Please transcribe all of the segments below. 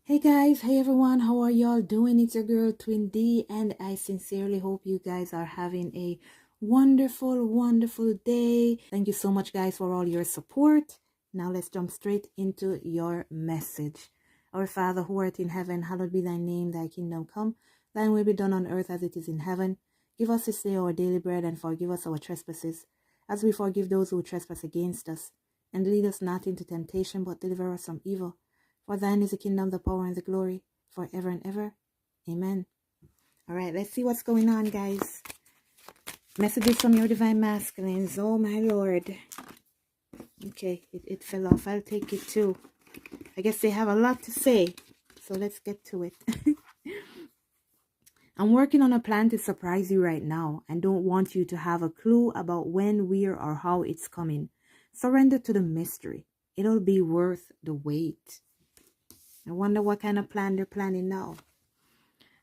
Hey guys, hey everyone, how are y'all doing? It's your girl Twin D, and I sincerely hope you guys are having a wonderful day. Thank you so much, guys, for all your support. Now let's jump straight into your message. Our Father who art in heaven, hallowed be thy name, thy kingdom come, thine will be done on earth as it is in heaven. Give us this day our daily bread, and forgive us our trespasses, as we forgive those who trespass against us. And lead us not into temptation, but deliver us from evil. For thine is the kingdom, the power, and the glory, forever and ever. Amen. All right, let's see what's going on, guys. Messages from your divine masculines. Oh, my Lord. Okay, it fell off. I'll take it too. I guess they have a lot to say, so let's get to it. I'm working on a plan to surprise you right now and don't want you to have a clue about when, where, or how it's coming. Surrender to the mystery. It'll be worth the wait. I wonder what kind of plan they're planning now.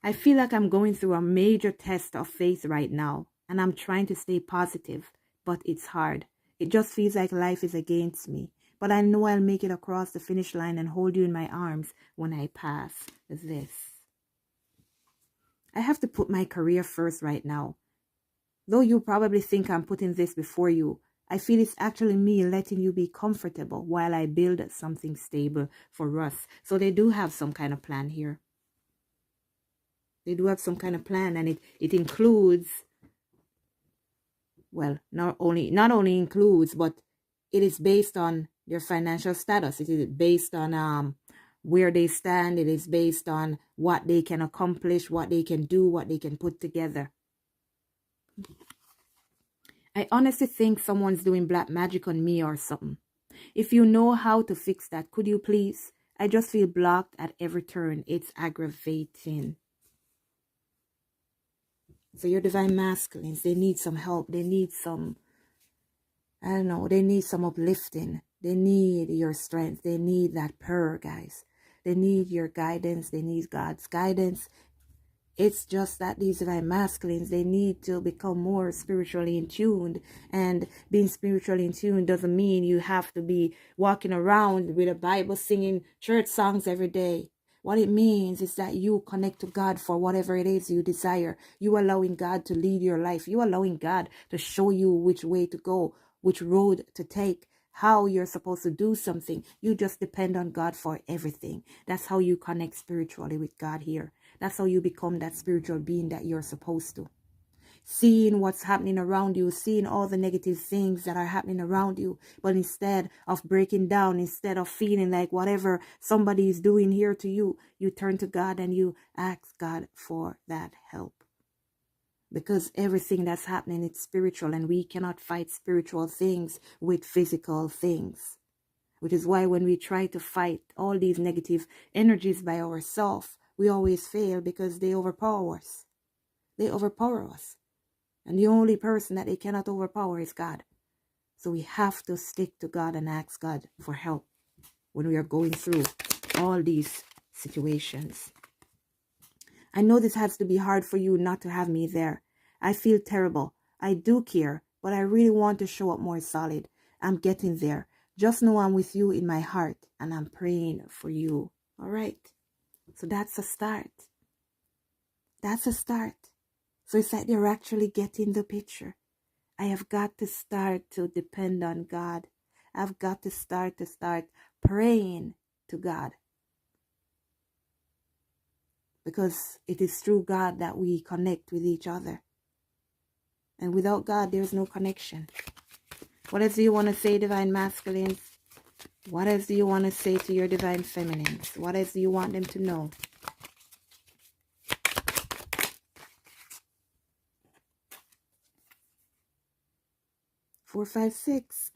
I feel like I'm going through a major test of faith right now, and I'm trying to stay positive, but it's hard. It just feels like life is against me, but I know I'll make it across the finish line and hold you in my arms when I pass this. I have to put my career first right now. Though you probably think I'm putting this before you, I feel it's actually me letting you be comfortable while I build something stable for us. So they do have some kind of plan here. They do have some kind of plan, and it includes, well, not only includes, but it is based on their financial status. It is based on where they stand. It is based on what they can accomplish, what they can do, what they can put together. I honestly think someone's doing black magic on me or something. If you know how to fix that, could you please? I just feel blocked at every turn. It's aggravating. So your divine masculines, they need some help. They need some, I don't know, they need some uplifting. They need your strength. They need that prayer, guys. They need your guidance. They need God's guidance. It's just that these divine masculines, they need to become more spiritually in tune. And being spiritually in tune doesn't mean you have to be walking around with a Bible singing church songs every day. What it means is that you connect to God for whatever it is you desire. You allowing God to lead your life. You allowing God to show you which way to go, which road to take, how you're supposed to do something. You just depend on God for everything. That's how you connect spiritually with God here. That's how you become that spiritual being that you're supposed to. Seeing what's happening around you, seeing all the negative things that are happening around you. But instead of breaking down, instead of feeling like whatever somebody is doing here to you, you turn to God and you ask God for that help. Because everything that's happening, it's spiritual, and we cannot fight spiritual things with physical things. Which is why when we try to fight all these negative energies by ourselves, we always fail because they overpower us. They overpower us. And the only person that they cannot overpower is God. So we have to stick to God and ask God for help when we are going through all these situations. I know this has to be hard for you not to have me there. I feel terrible. I do care, but I really want to show up more solid. I'm getting there. Just know I'm with you in my heart, and I'm praying for you. All right. So that's a start. That's a start. So it's like they're actually getting the picture. I have got to start to depend on God. I've got to start praying to God. Because it is through God that we connect with each other. And without God, there's no connection. What else do you want to say, divine masculines? What else do you want to say to your divine feminines? What else do you want them to know? Four, 5, 6.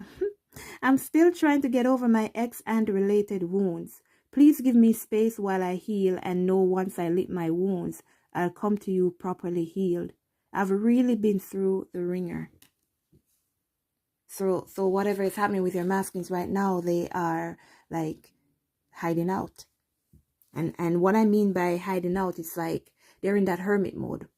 I'm still trying to get over my ex and related wounds. Please give me space while I heal, and know once I lick my wounds, I'll come to you properly healed. I've really been through the ringer. So whatever is happening with your masculines right now, they are like hiding out. And what I mean by hiding out, it's like they're in that hermit mode.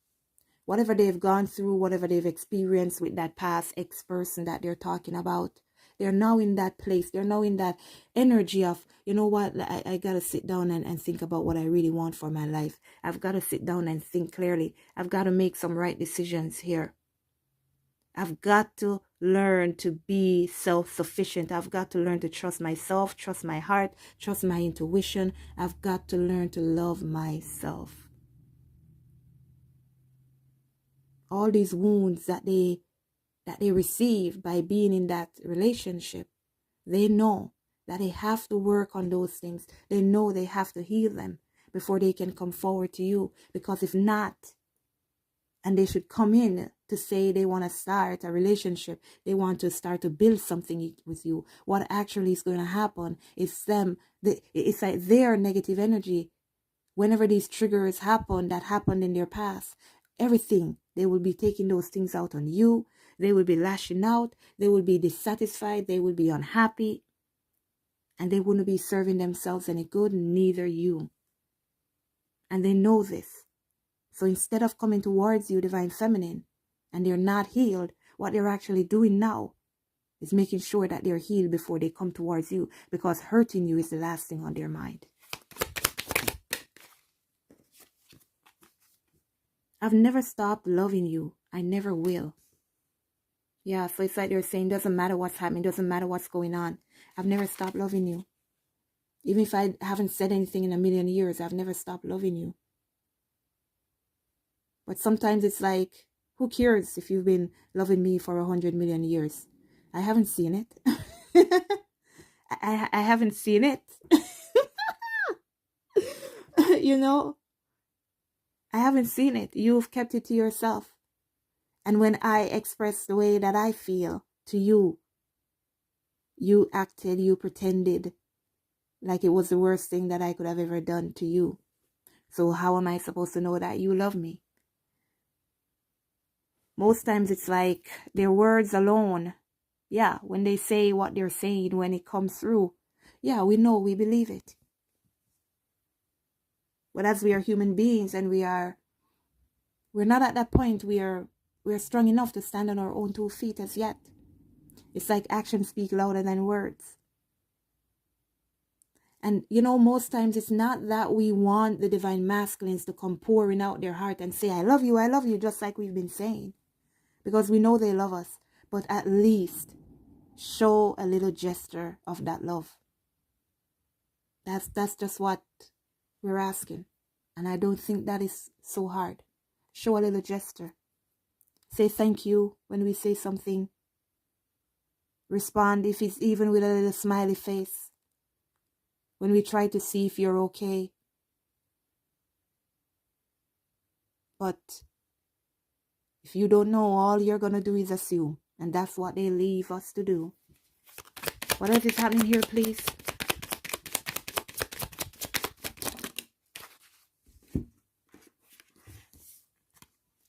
Whatever they've gone through, whatever they've experienced with that past ex-person that they're talking about, They're now in that place. They're now in that energy of, you know what, I got to sit down and think about what I really want for my life. I've got to sit down and think clearly. I've got to make some right decisions here. I've got to learn to be self-sufficient. I've got to learn to trust myself, trust my heart, trust my intuition. I've got to learn to love myself. All these wounds that they receive by being in that relationship, they know that they have to work on those things. They know they have to heal them before they can come forward to you. Because if not, and they should come in to say they want to start a relationship, they want to start to build something with you, what actually is going to happen is it's like their negative energy. Whenever these triggers happen that happened in their past, everything, they will be taking those things out on you. They will be lashing out. They will be dissatisfied. They will be unhappy. And they wouldn't be serving themselves any good, neither you. And they know this. So instead of coming towards you, Divine Feminine, and they're not healed, what they're actually doing now is making sure that they're healed before they come towards you, because hurting you is the last thing on their mind. I've never stopped loving you. I never will. Yeah, so it's like they're saying, doesn't matter what's happening, doesn't matter what's going on. I've never stopped loving you. Even if I haven't said anything in a million years, I've never stopped loving you. But sometimes it's like, who cares if you've been loving me for 100 million years? I haven't seen it. I haven't seen it. You know, I haven't seen it. You've kept it to yourself. And when I express the way that I feel to you, you acted, you pretended like it was the worst thing that I could have ever done to you. So how am I supposed to know that you love me? Most times it's like their words alone. Yeah, when they say what they're saying, when it comes through, yeah, we know, we believe it. But as we are human beings and we're not at that point, we're strong enough to stand on our own 2 feet as yet. It's like actions speak louder than words. And you know, most times it's not that we want the Divine Masculines to come pouring out their heart and say, I love you, just like we've been saying. Because we know they love us. But at least show a little gesture of that love. That's just what we're asking. And I don't think that is so hard. Show a little gesture. Say thank you when we say something. Respond if it's even with a little smiley face. When we try to see if you're okay. But if you don't know, all you're going to do is assume. And that's what they leave us to do. What else is happening here, please?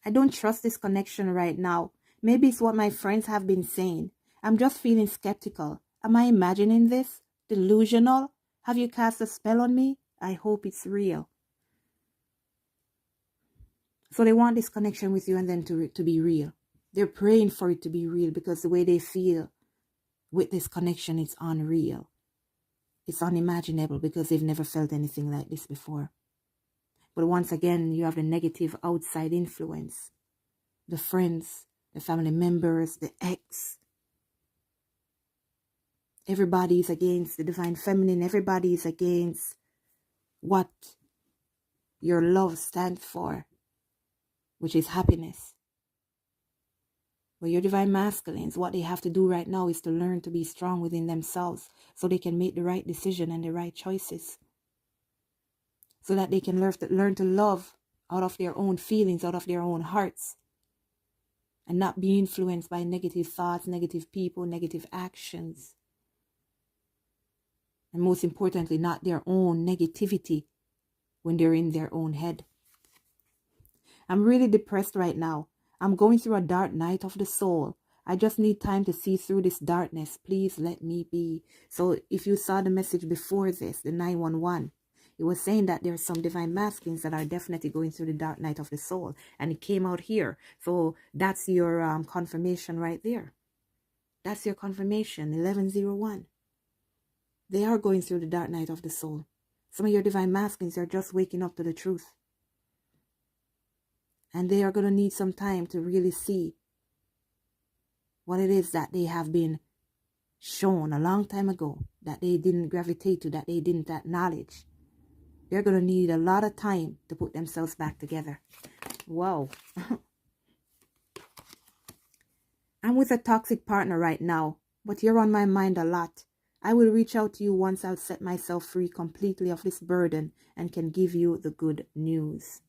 I don't trust this connection right now. Maybe it's what my friends have been saying. I'm just feeling skeptical. Am I imagining this? Delusional? Have you cast a spell on me? I hope it's real. So they want this connection with you and then to be real. They're praying for it to be real because the way they feel with this connection is unreal. It's unimaginable because they've never felt anything like this before. But once again, you have the negative outside influence. The friends, the family members, the ex. Everybody is against the Divine Feminine. Everybody is against what your love stands for, which is happiness. But your Divine Masculines, what they have to do right now is to learn to be strong within themselves so they can make the right decision and the right choices. So that they can learn to love out of their own feelings, out of their own hearts. And not be influenced by negative thoughts, negative people, negative actions. And most importantly, not their own negativity when they're in their own head. I'm really depressed right now. I'm going through a dark night of the soul. I just need time to see through this darkness. Please let me be. So if you saw the message before this, the 911, it was saying that there are some Divine Masculines that are definitely going through the dark night of the soul. And it came out here. So that's your confirmation right there. That's your confirmation, 1101. They are going through the dark night of the soul. Some of your divine masculines are just waking up to the truth. And they are going to need some time to really see what it is that they have been shown a long time ago, that they didn't gravitate to, that they didn't acknowledge. They're going to need a lot of time to put themselves back together. Wow. I'm with a toxic partner right now, but you're on my mind a lot. I will reach out to you once I've set myself free completely of this burden and can give you the good news.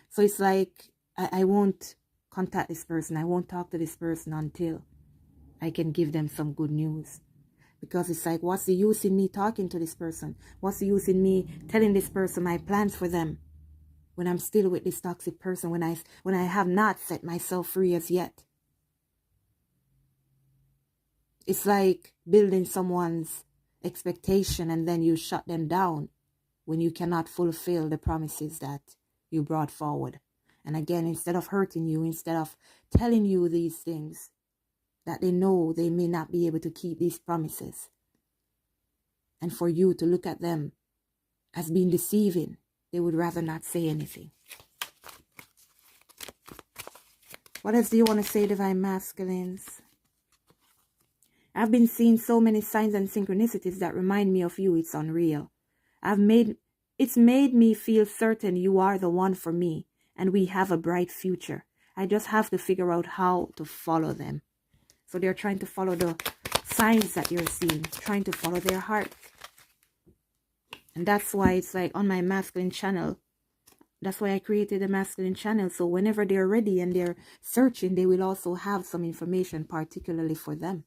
So it's like, I won't contact this person. I won't talk to this person until I can give them some good news. Because it's like, what's the use in me talking to this person? What's the use in me telling this person my plans for them when I'm still with this toxic person, when I have not set myself free as yet? It's like building someone's expectation and then you shut them down when you cannot fulfill the promises that you brought forward. And again, instead of hurting you, instead of telling you these things that they know they may not be able to keep these promises, and for you to look at them as being deceiving, they would rather not say anything. What else do you want to say, divine masculines? I've been seeing so many signs and synchronicities that remind me of you. It's unreal. It's made me feel certain you are the one for me and we have a bright future. I just have to figure out how to follow them. So they're trying to follow the signs that you're seeing, trying to follow their heart. And that's why it's like on my masculine channel, that's why I created a masculine channel. So whenever they're ready and they're searching, they will also have some information particularly for them.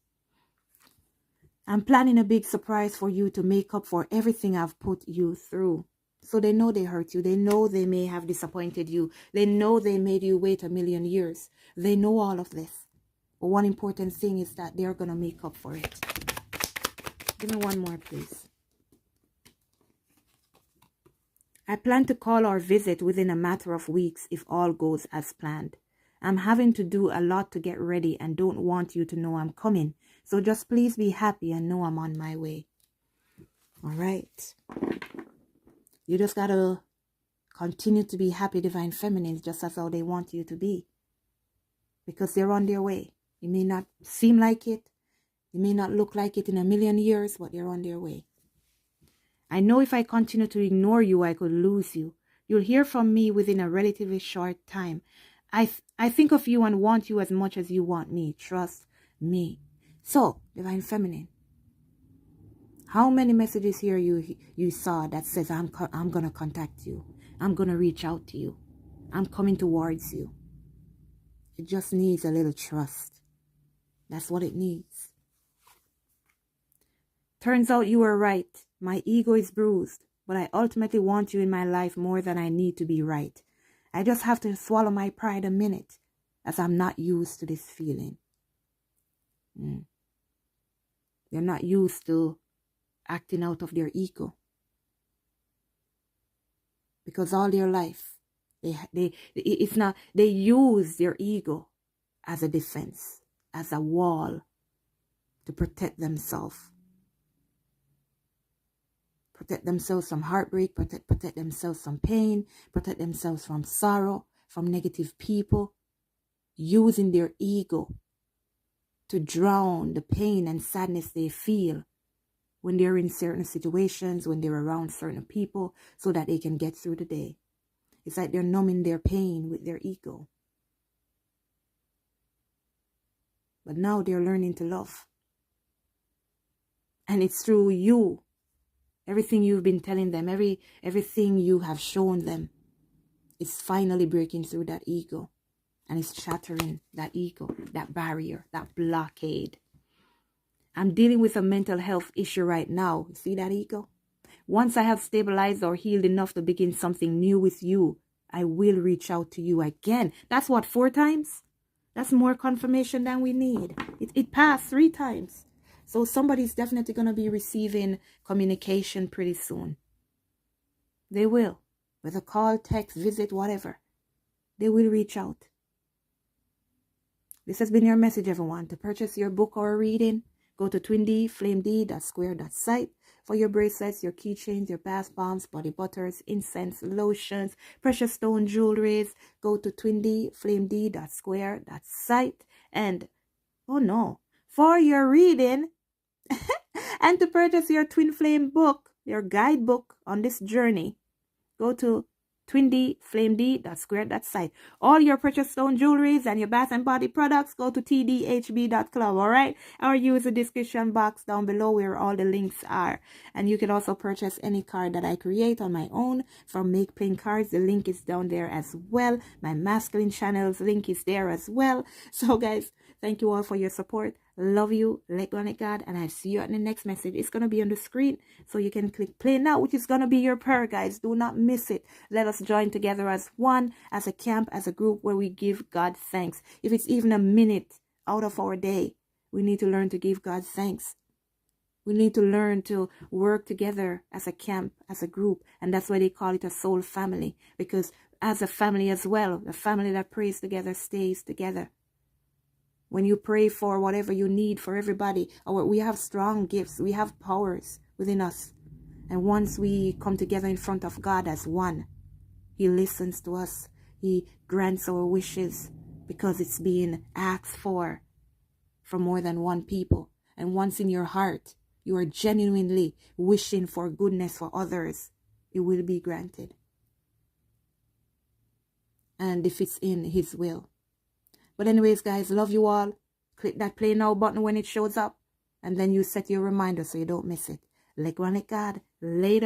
I'm planning a big surprise for you to make up for everything I've put you through. So they know they hurt you. They know they may have disappointed you. They know they made you wait 1,000,000 years. They know all of this. But one important thing is that they're going to make up for it. Give me one more, please. I plan to call or visit within a matter of weeks if all goes as planned. I'm having to do a lot to get ready and don't want you to know I'm coming. So just please be happy and know I'm on my way. All right. You just got to continue to be happy, divine feminines, just as how they want you to be. Because they're on their way. It may not seem like it. It may not look like it in 1,000,000 years, but they're on their way. I know if I continue to ignore you, I could lose you. You'll hear from me within a relatively short time. I think of you and want you as much as you want me. Trust me. So, divine feminine, how many messages here you saw that says I'm going to contact you. I'm going to reach out to you. I'm coming towards you. It just needs a little trust. That's what it needs. Turns out you were right. My ego is bruised, but I ultimately want you in my life more than I need to be right. I just have to swallow my pride a minute, as I'm not used to this feeling. They're not used to acting out of their ego. Because all their life, they use their ego as a defense, as a wall to protect themselves. Protect themselves from heartbreak, protect themselves from pain, protect themselves from sorrow, from negative people, using their ego to drown the pain and sadness they feel when they're in certain situations, when they're around certain people, so that they can get through the day. It's like they're numbing their pain with their ego. But now they're learning to love. And it's through you. Everything you've been telling them, everything you have shown them is finally breaking through that ego. And it's shattering that ego, that barrier, that blockade. I'm dealing with a mental health issue right now. See that ego? Once I have stabilized or healed enough to begin something new with you, I will reach out to you again. That's what, 4 times? That's more confirmation than we need. It passed 3 times. So somebody's definitely going to be receiving communication pretty soon. They will. Whether call, text, visit, whatever. They will reach out. This has been your message, everyone. To purchase your book or reading, go to twindflamed.square.site for your bracelets, your keychains, your bath bombs, body butters, incense, lotions, precious stone jewelries. Go to twindflamed.square.site. And, oh no, for your reading and to purchase your Twin Flame book, your guidebook on this journey, go to twindflamed.square.site. All your precious stone jewelries and your bath and body products, go to tdhb.club, all right? Or use the description box down below where all the links are. And you can also purchase any card that I create on my own from Make Plain Cards. The link is down there as well. My masculine channel's link is there as well. So guys, thank you all for your support. Love you. Let go, let God. And I'll see you in the next message. It's going to be on the screen. So you can click play now, which is going to be your prayer, guys. Do not miss it. Let us join together as one, as a camp, as a group where we give God thanks. If it's even a minute out of our day, we need to learn to give God thanks. We need to learn to work together as a camp, as a group. And that's why they call it a soul family. Because as a family as well, the family that prays together stays together. When you pray for whatever you need for everybody, we have strong gifts, we have powers within us. And once we come together in front of God as one, He listens to us. He grants our wishes because it's being asked for from more than one people. And once in your heart, you are genuinely wishing for goodness for others, it will be granted. And if it's in His will. But anyways, guys, love you all. Click that play now button when it shows up. And then you set your reminder so you don't miss it. Let go and let God. Later.